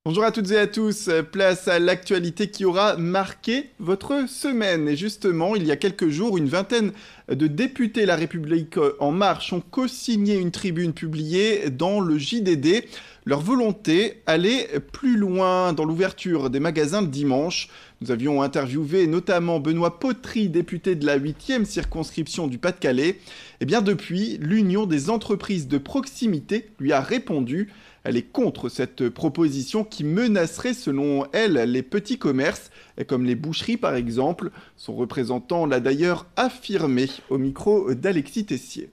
Bonjour à toutes et à tous, place à l'actualité qui aura marqué votre semaine. Et justement, il y a quelques jours, une vingtaine de députés La République En Marche ont co-signé une tribune publiée dans le JDD. Leur volonté, aller plus loin dans l'ouverture des magasins le dimanche. Nous avions interviewé notamment Benoît Potry, député de la 8e circonscription du Pas-de-Calais. Et bien depuis, l'Union des entreprises de proximité lui a répondu. Elle est contre cette proposition qui menacerait, selon elle, les petits commerces, comme les boucheries par exemple. Son représentant l'a d'ailleurs affirmé au micro d'Alexis Tessier.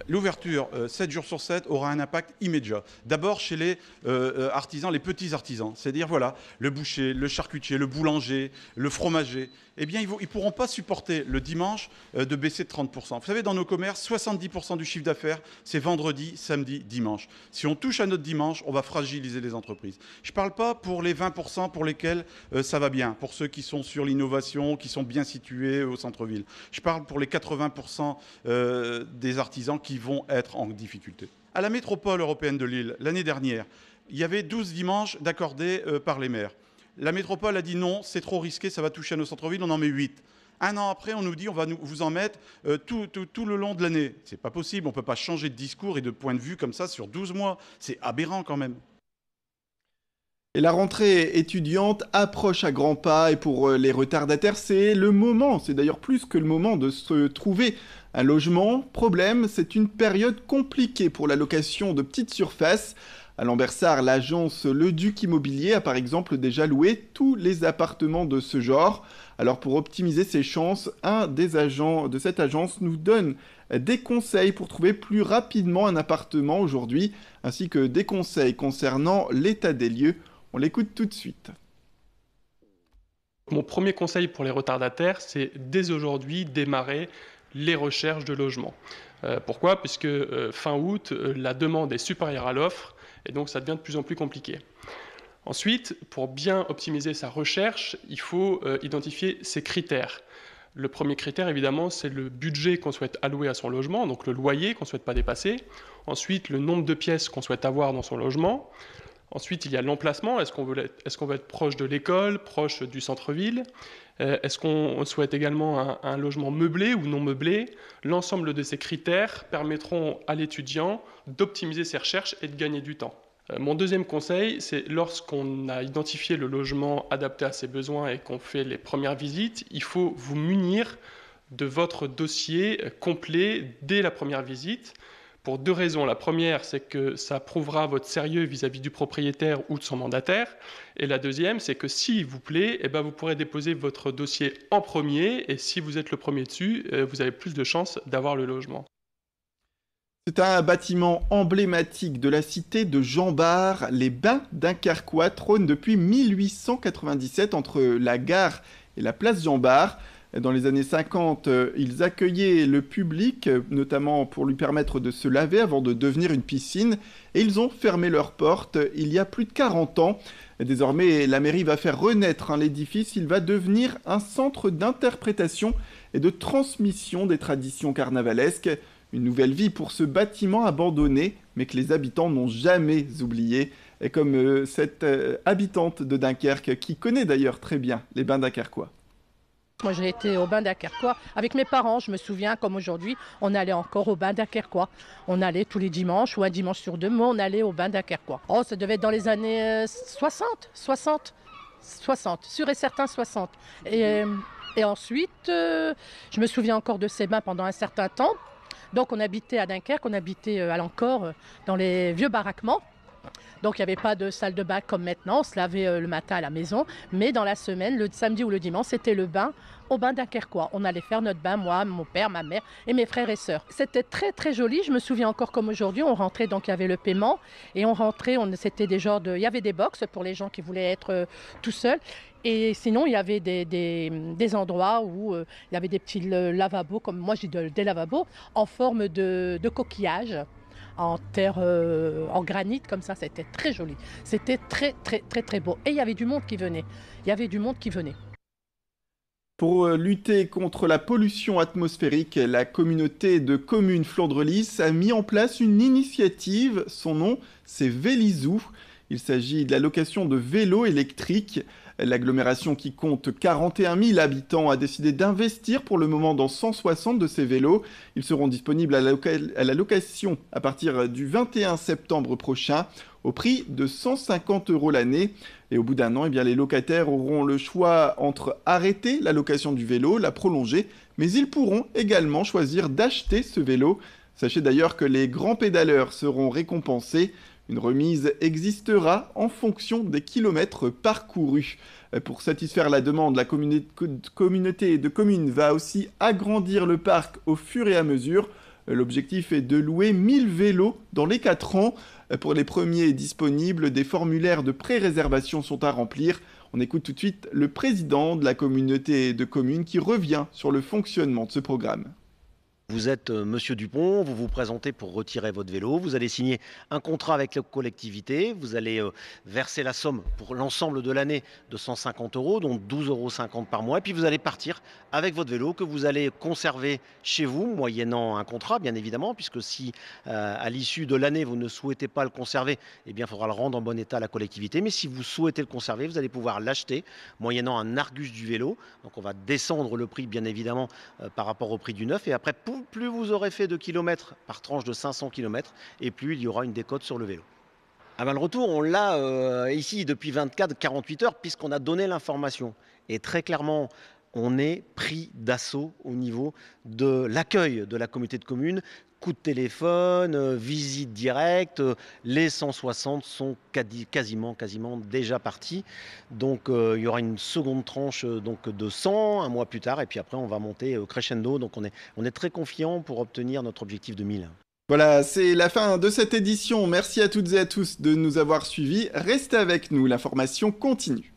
L'ouverture 7 jours sur 7 aura un impact immédiat. D'abord chez les artisans, les petits artisans. C'est-à-dire, voilà, le boucher, le charcutier, le boulanger, le fromager. Eh bien, ils ne pourront pas supporter le dimanche de baisser de 30%. Vous savez, dans nos commerces, 70% du chiffre d'affaires, c'est vendredi, samedi, dimanche. Si on touche à notre dimanche, on va fragiliser les entreprises. Je ne parle pas pour les 20% pour lesquels ça va bien, pour ceux qui sont sur l'innovation, qui sont bien situés au centre-ville. Je parle pour les 80% des artisans qui vont être en difficulté. À la métropole européenne de Lille, l'année dernière, il y avait 12 dimanches d'accordés par les maires. La métropole a dit non, c'est trop risqué, ça va toucher à nos centres-villes, on en met 8. Un an après, on nous dit on va vous en mettre tout le long de l'année. C'est pas possible, on ne peut pas changer de discours et de point de vue comme ça sur 12 mois. C'est aberrant quand même. Et la rentrée étudiante approche à grands pas et pour les retardataires, c'est le moment, c'est d'ailleurs plus que le moment de se trouver un logement. Problème, c'est une période compliquée pour la location de petites surfaces. À Lambersart, l'agence Le Duc Immobilier a par exemple déjà loué tous les appartements de ce genre. Alors pour optimiser ses chances, un des agents de cette agence nous donne des conseils pour trouver plus rapidement un appartement aujourd'hui, ainsi que des conseils concernant l'état des lieux. On l'écoute tout de suite. Mon premier conseil pour les retardataires, c'est dès aujourd'hui démarrer les recherches de logement. Pourquoi ? Puisque fin août, la demande est supérieure à l'offre et donc ça devient de plus en plus compliqué. Ensuite, pour bien optimiser sa recherche, il faut identifier ses critères. Le premier critère, évidemment, c'est le budget qu'on souhaite allouer à son logement, donc le loyer qu'on ne souhaite pas dépasser. Ensuite, le nombre de pièces qu'on souhaite avoir dans son logement. Ensuite, il y a l'emplacement. Est-ce qu'on veut être proche de l'école, proche du centre-ville ? Est-ce qu'on souhaite également un logement meublé ou non meublé ? L'ensemble de ces critères permettront à l'étudiant d'optimiser ses recherches et de gagner du temps. Mon deuxième conseil, c'est lorsqu'on a identifié le logement adapté à ses besoins et qu'on fait les premières visites, il faut vous munir de votre dossier complet dès la première visite. Pour deux raisons. La première, c'est que ça prouvera votre sérieux vis-à-vis du propriétaire ou de son mandataire. Et la deuxième, c'est que s'il vous plaît, vous pourrez déposer votre dossier en premier. Et si vous êtes le premier dessus, vous avez plus de chances d'avoir le logement. C'est un bâtiment emblématique de la cité de Jean Bart. Les Bains Dunkerquois trônent depuis 1897 entre la gare et la place Jean Bart. Dans les années 50, ils accueillaient le public, notamment pour lui permettre de se laver avant de devenir une piscine. Et ils ont fermé leurs portes il y a plus de 40 ans. Désormais, la mairie va faire renaître l'édifice. Il va devenir un centre d'interprétation et de transmission des traditions carnavalesques. Une nouvelle vie pour ce bâtiment abandonné, mais que les habitants n'ont jamais oublié. Et comme cette habitante de Dunkerque, qui connaît d'ailleurs très bien les Bains Dunkerquois. Moi, j'ai été au Bain Dunkerquois avec mes parents. Je me souviens, comme aujourd'hui, on allait encore au Bain Dunkerquois. On allait tous les dimanches ou un dimanche sur deux, mais on allait au Bain Dunkerquois. Oh, ça devait être dans les années 60, sûr et certain 60. Et ensuite, je me souviens encore de ces bains pendant un certain temps. Donc, on habitait à Dunkerque, on habitait à l'Ancor, dans les vieux baraquements. Donc il n'y avait pas de salle de bain comme maintenant, on se lavait le matin à la maison, mais dans la semaine, le samedi ou le dimanche, c'était le bain au Bain Dunkerquois. On allait faire notre bain, moi, mon père, ma mère et mes frères et sœurs. C'était très très joli, je me souviens encore comme aujourd'hui, on rentrait, donc il y avait le paiement, et on rentrait, c'était des genres de... Il y avait des box pour les gens qui voulaient être tout seuls, et sinon il y avait des endroits où il y avait des petits lavabos, comme moi je dis des lavabos, en forme de coquillage. En terre, en granit, comme ça, c'était très joli. C'était très, très, très, très beau. Et il y avait du monde qui venait. Pour lutter contre la pollution atmosphérique, la communauté de communes Flandre-Lys a mis en place une initiative. Son nom, c'est Vélizou. Il s'agit de la location de vélos électriques. L'agglomération, qui compte 41 000 habitants, a décidé d'investir pour le moment dans 160 de ces vélos. Ils seront disponibles à la location à partir du 21 septembre prochain au prix de 150 € l'année. Et au bout d'un an, les locataires auront le choix entre arrêter la location du vélo, la prolonger, mais ils pourront également choisir d'acheter ce vélo. Sachez d'ailleurs que les grands pédaleurs seront récompensés. Une remise existera en fonction des kilomètres parcourus. Pour satisfaire la demande, la communauté de communes va aussi agrandir le parc au fur et à mesure. L'objectif est de louer 1000 vélos dans les 4 ans. Pour les premiers disponibles, des formulaires de pré-réservation sont à remplir. On écoute tout de suite le président de la communauté de communes qui revient sur le fonctionnement de ce programme. Vous êtes Monsieur Dupont, vous vous présentez pour retirer votre vélo, vous allez signer un contrat avec la collectivité, vous allez verser la somme pour l'ensemble de l'année de 150 €, donc 12,50 € par mois, et puis vous allez partir avec votre vélo que vous allez conserver chez vous, moyennant un contrat bien évidemment, puisque si à l'issue de l'année vous ne souhaitez pas le conserver, eh bien il faudra le rendre en bon état à la collectivité, mais si vous souhaitez le conserver, vous allez pouvoir l'acheter moyennant un argus du vélo, donc on va descendre le prix bien évidemment par rapport au prix du neuf, et après plus vous aurez fait de kilomètres par tranche de 500 km, et plus il y aura une décote sur le vélo. Ah ben le retour, on l'a ici depuis 24-48 heures, puisqu'on a donné l'information. Et très clairement, on est pris d'assaut au niveau de l'accueil de la communauté de communes. Coup de téléphone, visite directe, les 160 sont quasiment déjà partis. Donc il y aura une seconde tranche de 100 un mois plus tard, et puis après on va monter crescendo. Donc on est très confiant pour obtenir notre objectif de 1000. Voilà, c'est la fin de cette édition. Merci à toutes et à tous de nous avoir suivis. Restez avec nous, l'information continue.